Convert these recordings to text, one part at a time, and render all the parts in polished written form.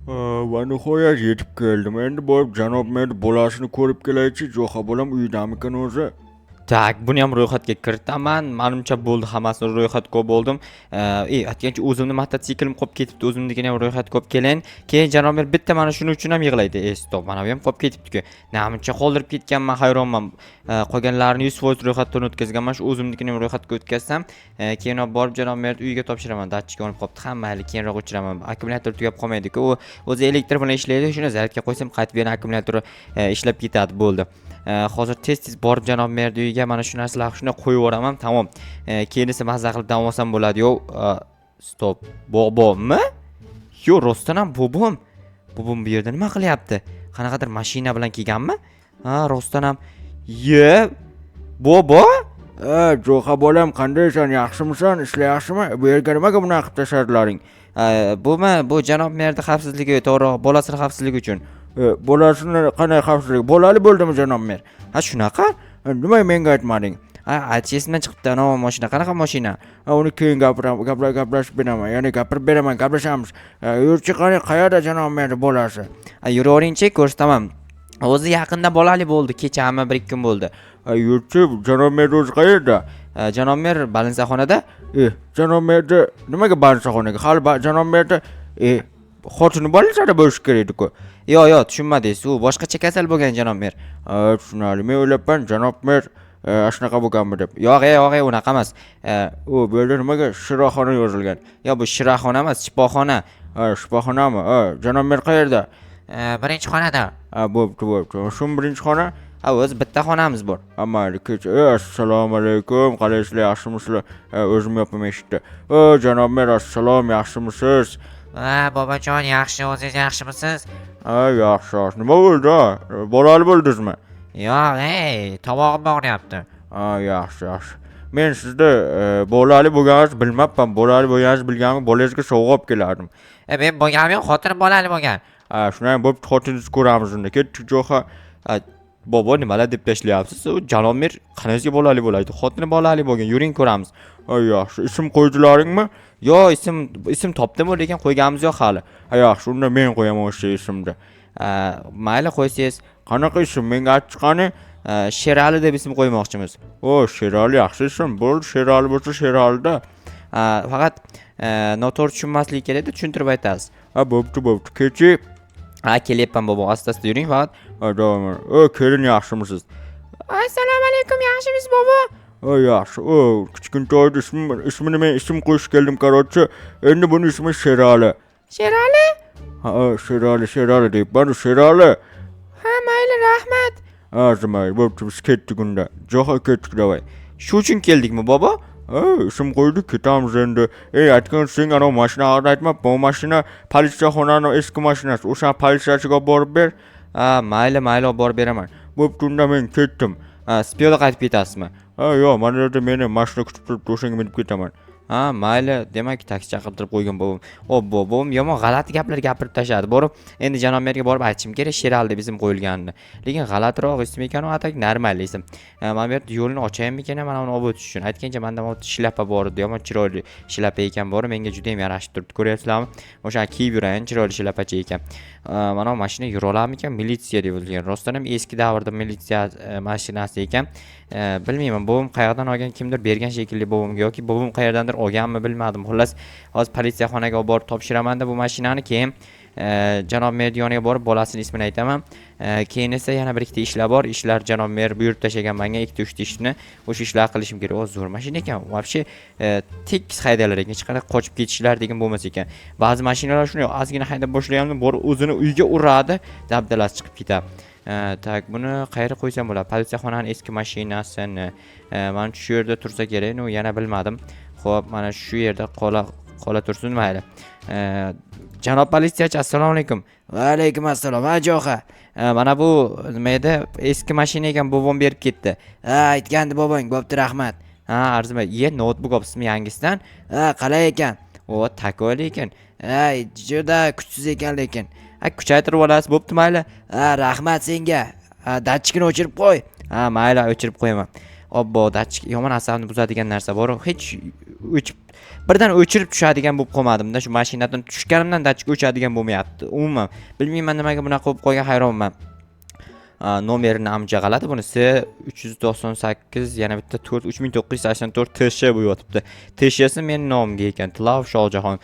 Va nihoyat yetib keldim. Endi borib janob mer bolasini ko'rib kelaychi. Jo'xa bolam uydamikan o'zi? Tak, buni ham ro'yxatga kiritaman. Menimcha bo'ldi, hammasini ro'yxatga olib bo'ldim. Aytgancha o'zimni mototsiklim qolib ketibdi. O'zimnikini ham ro'yxatga olib kelayin. Keyin janob mer bitta mana shuning uchun ham yig'laydi. Stop, mana bu ham qolib ketibdi-ku. Namuncha qoldirib ketganman, hayronman. Qolganlarini 100% ro'yxatdan o'tkazganman. Shu o'zimnikini ham ro'yxatga o'tkazsam, keyin olib borib janob mer uyiga topshiraman. Datchik olib qolibdi. Hamma mayli, keyinroq o'chiraman. Akkumulyator tugab qolmaydi-ku. U o'zi elektr bilan ishlaydi. Shuni zaryadga qo'ysam, qaytib yana akkumulyator ishlab ketadi, bo'ldi. Hozir tez borib janob mer uyiga mana shu narsalarni shuna qo'yib yuboraman, tamom. Keyin esa mazza qilib dam olsam bo'ladi. Yo, stop. Bobommi? Yo, rostdan ham bobom. Bobom bu yerda nima qilyapti? Qanaqadir mashina bilan kelganmi? Ha, rostdan ham. Ye, bobo? Jo'xa bolam, qandaysan? Yaxshimisan? Ishlayapsizmi? Bu yerga nimaga bunaqa qilib tashladlaring? Bu janob merning xavfsizligi, to'g'ri, bolasini xavfsizligi uchun. Bolasini qanday xavfsizlik? Bolali bo'ldimi janob mer? Ha, shunaqa? Nima menga aytmading? Aytishimdan chiqibdi, ana mashina. Qanaqa mashina? Uni keyin gaplashib beraman. Ya'ni gapirib beraman, gaplashamiz. Yurchi qani, qayerda janob mer bolasi? Yuravering-chi, ko'rsataman. O'zi yaqinda bolali bo'ldi, kechami 1-2 kun bo'ldi. Yurchi, janob mer o'zi qayerda? Janob mer balinsaxonada. Janob merda nimaga balinsaxonaga? Hali janob merda xotini balinsada bo'lishi kerak-ku. Yo'q, tushunmadingiz. U boshqacha kasal bo'lgan janob mer. Tushunarli. Men o'ylabman janob mer shunaqa bo'lganmi deb. Yo'q, unaqa emas. U bu yerda nimaga shiroxona yozilgan? Yo, bu shiroxona emas, shifoxona. Shifoxonami? Janob mer qayerda? Birinchi xonada. Bo'pti. Shu birinchi xona? O'zi bitta xonamiz bor. Mayli, kech. Assalomu alaykum. Qalaysizlar, yaxshimisizlar? O'zim yopim eshitdi. Janob mer, assalom, yaxshimisiz? Bobojon, yaxshi, o'zingiz yaxshimisiz? Yaxshi. Nima bo'ldi? Bolali bo'ldingizmi? Yo'q, tomog'im og'riyapti. Yaxshi. Men sizda bolali bo'lganingizni bilmabman. Bolali bo'lganingizni bilganimga bolangizga sovg'a olib kelardim. Men bo'lganim yo'q, xotinim bolali bo'lgan. Shunday bo'pti, xotiningizni ko'ramiz unda. Ketdik Jo'xa. Bobo, nimalar deb tashlayapsiz? U janob mer qanaqasiga bolali bo'ladi? Xotini bolali bo'lgan. Yuring ko'ramiz. Yaxshi. Ism qo'ydilaringmi? Yo'q, ism topdimi, lekin qo'yganimiz yo'q hali. Yaxshi, unda men qo'yaman o'sha ismni. Mayli, qo'ysangiz. Qanaqa ism? Menga aytchiqani? Sherali deb ism qo'ymoqchimiz. Sherali yaxshi ism. Bo'ldi, Sherali bo'lsa Sheralida. Faqat noto'g'ri tushunmaslik kerakda, tushuntirib aytasiz. Bo'pti. Kechi. Kelyapman bobo, asta-asta yuring faqat. Davom. Kelin yaxshimisiz? Assalomu alaykum, yaxshimisiz bobo? Yaxshi. Kichkintoyni ismini men ism qo'yish keldim, qarochi. Endi buni ismi Sherali. Sherali? Sherali deyapman. Sherali. Ha, mayli, rahmat. Mayli, bo'pti, biz ketdik unda. Jo'xa ketdik, davay. Shu uchun keldikmi bobo? Ism qo'ydik, ketamiz endi. Aytgan sen ana mashina haqida aytmabman. Bu mashina politsiyaxonaning eski mashinasi. O'sha politsiyachiga olib borib ber. Mayli, olib borib beraman. Bo'pti, unda men ketdim. Spiyoda qaytib ketasizmi? Yo'q, mana yerda meni mashina kutib turibdi, o'shanga minib ketaman. Mayli, demak taksi chaqirtirib qo'ygan bobom. Bobom yomon g'alati gaplar gapirib tashladi. Borib, endi janob merga borib aytishim kerak, Sherali deb ism qo'yilganini. Lekin g'alatiroq ism ekan, u atak normal ism. Mana bu yerda yo'lni ochaymikan, mana uni olib o'tish uchun. Aytgancha menda shlapa bor edi, yomon chiroyli shlapa ekan bor, menga juda ham yarashib turibdi. Ko'ryapsizlarmi? O'sha kiyib yurayin, chiroyli shlapacha ekan. Mana bu mashina yura olarmikan? Militsiya deb yozilgan. Rostdan ham eski davrda militsiya mashinasi ekan. Bilmayman, bobom qayerdan olgan, kimdir bergan shekilli bobomga yoki bobom qayerdandir olganmi bilmadim. Xullas, hozir politsiyaxonaga olib borib topshiraman-da bu mashinani, keyin janob mer yoniga borib bolasining ismini aytaman. Keyin esa yana bir ikkita ishlar bor. Ishlar janob mer buyurib tashlagan menga 2-3 ishni. O'sha ishlarni qilishim kerak. Zo'r mashina ekan. Вообще tekis haydalar ekan. Hech qanaqa qochib ketishlar degan bo'lmas ekan. Ba'zi mashinalar shunday ozgina haydab boshlaganida borib o'zini uyga uradi, dabdalasi chiqib ketadi. Tak, buni qayerga qo'ysam bo'ladi? Politsiyaxonaning eski mashinasini. Mana shu yerda tursa kerak. Yana bilmadim. Xo'p, mana shu yerda qola tursin, mayli. Janob politsiyachi, assalomu alaykum. Va alaykum assalom. Jo'xa. Mana bu nima edi? Eski mashina ekan, bobom berib ketdi. Aytgandi bobong, bo'pti, rahmat. Arzimay. Notebook olibsizmi yangisidan? Qalay ekan? Tako'li ekan. Juda kuchsiz ekan lekin. Kuchaytirib olasiz, bo'pti, mayli. Rahmat senga. Datchikni o'chirib qo'y. Mayli, o'chirib qo'yaman. Obbo, datchik yomon asabni buzadigan narsa bor. Hech birdan o'chirib tushadigan bo'lib qolmadimda. Shu mashinadan tushganimdan datchik o'chadigan bo'lmayapti. Umuman bilmayman nimaga bunaqa bo'lib qolgan, hayronman. Nomerini namcha g'alati bunisi 398 yana bitta 4 3984 TSH bu yotibdi. TSHsi men nomimga ekan, Tilov Shohjahon.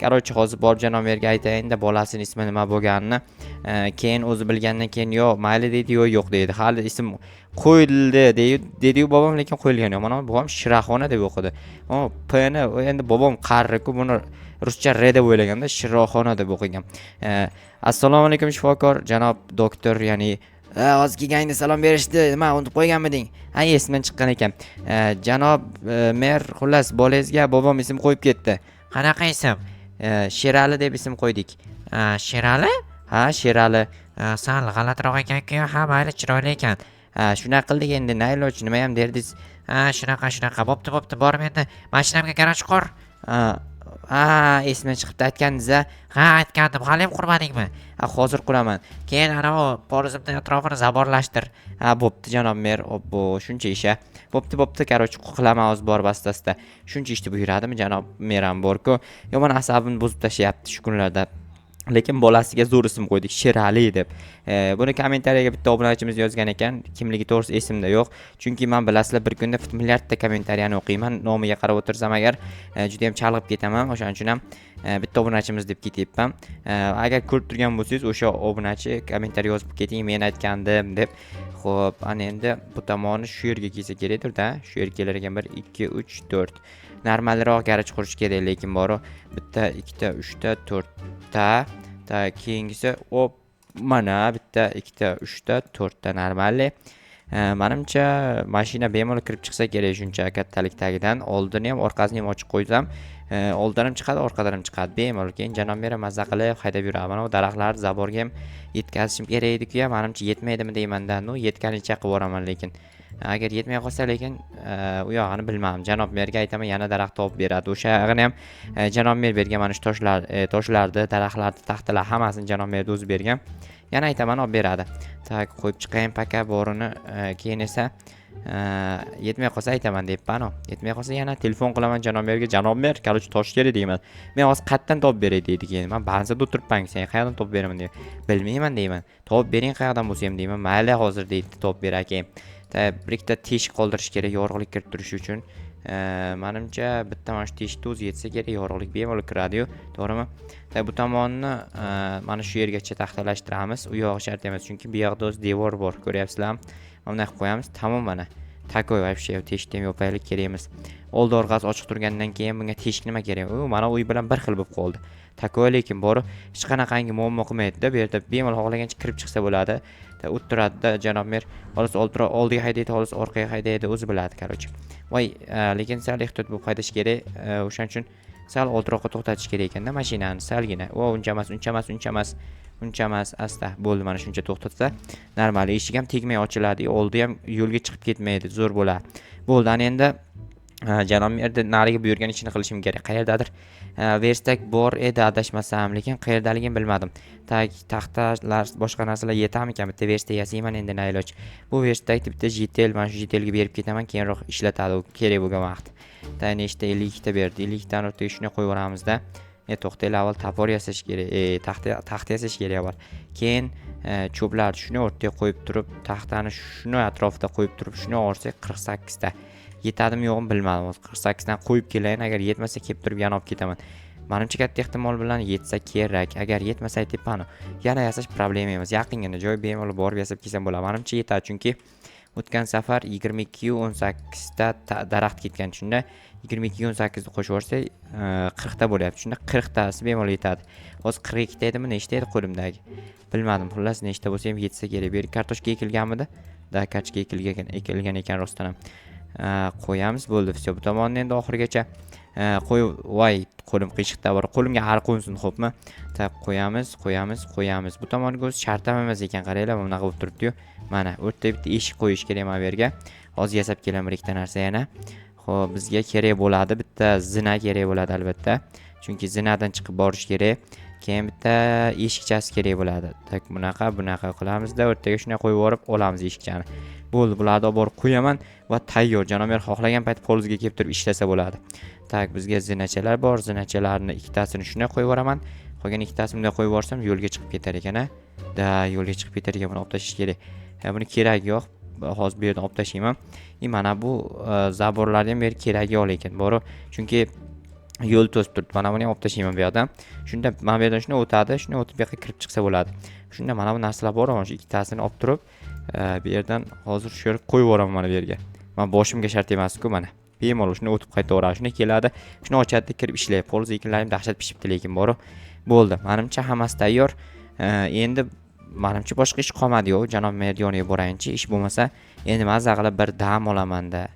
Qarochi hozir borib janob-merga aytayinda bolasini ismi nima bo'lganini, keyin o'zi bilgandan keyin yo mayli deydi, yo yo'q deydi. Hali ism qo'yildi dedi-yu bobom, lekin qo'yilgani yo'q. Mana bobom Shiraxona deb o'qidi. P-ni endi bobom qarri-ku, buni ruscha R deb o'ylaganda Shiraxona deb o'qigan. Assalomu alaykum shifokor, janob doktor, ya'ni Hozir kelganingda salom berishdi. Nima, unutib qo'yganmiding? esimdan chiqqan ekan. Janob mer, xullas bolangizga bobom ism qo'yib ketdi. Qanaqa ism? Sherali deb ism qo'ydik. Sherali? Ha, Sherali. Sal g'alatiroq ekan-ku, ha, mayli, chiroyli ekan. Shunaqa qildik endi, nayloj, nima ham derdingiz? Shunaqa. Bo'pti, borib endi mashinamga garaj qur. Esimdan chiqibdi, aytgandingiz-a? Ha, aytgandim, hali ham qurmadingmi? Hozir quraman. Keyin anavi polizimni atrofini zaborlashtir. Bo'pti janob mer, obbo, shuncha ish. Bo'pti, qarochi qilaman hozir borib asta-asta. Shuncha ishni buyuradimi janob mer ham bor-ku. Yomon asabimni buzib tashlayapti shu kunlarda. Lekin bolasiga zo'r ism qo'ydik, Sherali deb. Buni kommentariyaga bitta obunachimiz yozgan ekan, kimligi to'g'risi esimda yo'q. Chunki men bilasizlar bir kunda 1 milliardta kommentariyani o'qiyman. Nomiga qarab o'tirsam agar juda ham chalg'ib ketaman. O'shaning uchun ham bitta obunachimiz deb ketyapman. Agar ko'rib turgan bo'lsangiz, o'sha obunachi kommentariy yozib keting, men aytgandim deb. Xo'p, ana endi bu tomoni shu yerga kelsa kerakdir-da. Shu yerga kelar ekan 1 2 3 4. Normalroq garaj qurish kerak, lekin bor bitta, ikkita, uchta, to'rtta. Keyingisi mana bitta, ikkita, uchta, to'rtta normalli. Menimcha mashina bemalol kirib chiqsa kerak shuncha kattalikdagidan. Oldini ham orqasini ham ochib qo'ysam, oldidan ham chiqadi, orqadan ham chiqadi bemalol. Keyin janob mera mazza qilib haydab yuraman. Mana bu daraxtlarni zaborga ham yetkazishim kerak edi-ku, menimcha yetmaydimi deyman-da. Yetganicha qilib boraman, lekin agar yetmay qolsa, lekin u yog'ini bilmadim. Janob merga aytaman, yana daraxt topib beradi. O'sha yog'ini ham janob mer bergan, mana shu toshlarni, daraxtlarni, taxtalar hammasini janob mer o'zi bergan. Yana aytaman, olib beradi. Tak qo'yib chiqayin paka borini, keyin esa yetmay qolsa aytaman deyapman. Yetmay qolsa yana telefon qilaman janob merga. Janob mer, qarochi tosh kerak deyman. Men hozir qayerdan topib beray deydi keyin. Men ba'zida o'tiribman, sen qayerdan topib beraman deyman. Bilmayman deyman. Topib bering qayerdan bo'lsa ham deyman. Mayli hozir deydi, topib beray keyin. Bir ikkita teshik qoldirish kerak yorug'lik kirib turishi uchun. Menimcha bitta mana shu teshikni o'zi yetsa kerak, yorug'lik bemalol kiradi-yu, to'g'rimi? Bu tomonni mana shu yergacha taxtalashtiramiz. U yog'i shart emas, chunki bu yoqda o'z devor bor, ko'ryapsizlarmi? Mana bunday qilib qo'yamiz. Tamom mana. Takoy вообще teshik ham yopaylik kerak emas. Oldi orqasi ochiq turgandan keyin bunga teshik nima kerak? Mana uy bilan bir xil bo'lib qoldi. Takoy lekin borib hech qanaqangi muammo qilmaydi-da. Bu yerda bemalol xohlagancha kirib chiqsa bo'ladi. O'tiradi-da janob mer. Xolos oldiga haydaydi, xolos orqaga haydaydi, o'zi biladi, qarochi. Voy, lekin sal ehtiyot bo'lib haydash kerak. O'shaning uchun sal oldiroqqa to'xtatish kerak ekanda mashinani, salgina. Uncha emas, asta. Bo'ldi, mana shuncha to'xtatsa, normal eshik ham tegmay ochiladi, oldi ham yo'lga chiqib ketmaydi, zo'r bo'ladi. Bo'ldi, ana endi janob merda nariga buyurgan ishini qilishim kerak. Qayerdadir verstak bor edi adashmasam, lekin qayerdaligini bilmadim. Taxtalar, boshqa narsalar yetamikan? Bitta verstak yasayman endi nayloj. Bu verstakni bitta JTL, mana shu JTLga berib ketaman, keyinroq ishlatadi u kerak bo'lgan vaqt. Nechta 52 ta berdi. 52 tani o'rtaga shuni qo'yib yuboramizda. To'xtanglar, avval tapor yasash kerak, taxta yasash kerak avval. Keyin cho'plarni shuni o'rtaga qo'yib turib, taxtani shuni atrofida qo'yib turib, shuni olsak 48 ta. Yetadimi yo'qmi bilmadim. 48 dan qo'yib kelayin, agar yetmasa kelib turib yana olib ketaman. Menimcha katta ehtimol bilan yetsa kerak. Agar yetmasa aytibman, yana yasash problema emas. Yaqingina joy bemalol borib yasab kelsam bo'ladi. Menimcha yetadi, chunki o'tgan safar 22-18 ta daraxt ketgan. Shunda 22-18 ni qo'shib yuborsak 40 ta bo'lyapti. Shunda 40 tasi bemalol yetadi. Hozir 42 ta edimi, nechta edi qo'limdagi? Bilmadim. Xullas nechta bo'lsa ham yetsa kerak. Bu yerga kartoshka ekilganmidi? Da, kartoshka ekilgan ekan rostdan ham. Qo'yamiz, bo'ldi. Все, bu tomonni endi oxirigacha qo'yib, voy, qo'lim qiyshiqda bor. Qo'limga har qo'nsin, xo'pmi? Qo'yamiz. Bu tomonga o'zi shart emas ekan, qaranglar, bunaqa bo'lib turibdi-yu. Mana, o'rtaga bitta eshik qo'yish kerak mana bu yerga. Hozir yasab kelaman bir ikkita narsa yana. Xo'p, bizga kerak bo'ladi, bitta zina kerak bo'ladi albatta. Chunki zinadan chiqib borish kerak. keyin bitta eshikchasi kerak bo'ladi. Tak bunaqa qilamizda, o'rtaga shunday qo'yib yuborib olamiz eshikchani. Bo'ldi, bularni olib borib qo'yaman va tayyor. Janob mer xohlagan payt polizga kelib turib ishlasa bo'ladi. Tak, bizga zinachalar bor. Zinachalarni ikkitasini shunday qo'yib yuboraman. Qolgan ikkitasini bunday qo'yib yuborsam yo'lga chiqib ketar ekan-a. Da, yo'lga chiqib ketar ekan, buni olib tashlash kerak. Buni keragi yo'q. Hozir bu yerdan olib tashlayman. Mana bu zaborlarni ham berib keragi yo'q lekin, bor. Chunki yo'l to'sib turibdi. Mana buni ham olib tashlayman bu yoqdan. Shunda mana bu yerdan shunday o'tadi, shunday o'tib bu yoqqa kirib chiqsa bo'ladi. Shunda mana bu narsalar bor, shu ikkitasini olib turib, bu yerdan hozir shu yerga qo'yib yuboraman mana bu yerga. Mana boshimga shart emas-ku mana. Bemalol shunday o'tib qaytaveradi. Shunday keladi, shuni ochadi, kirib ishlaydi. Poliz ekinlarim dahshat pishibdi lekin bor. Bo'ldi. Menimcha hammasi tayyor. Endi menimcha boshqa ish qolmadi-yu. Janob mer yoniga borayinchi, ish bo'lmasa, endi maza qilib bir dam olaman-da.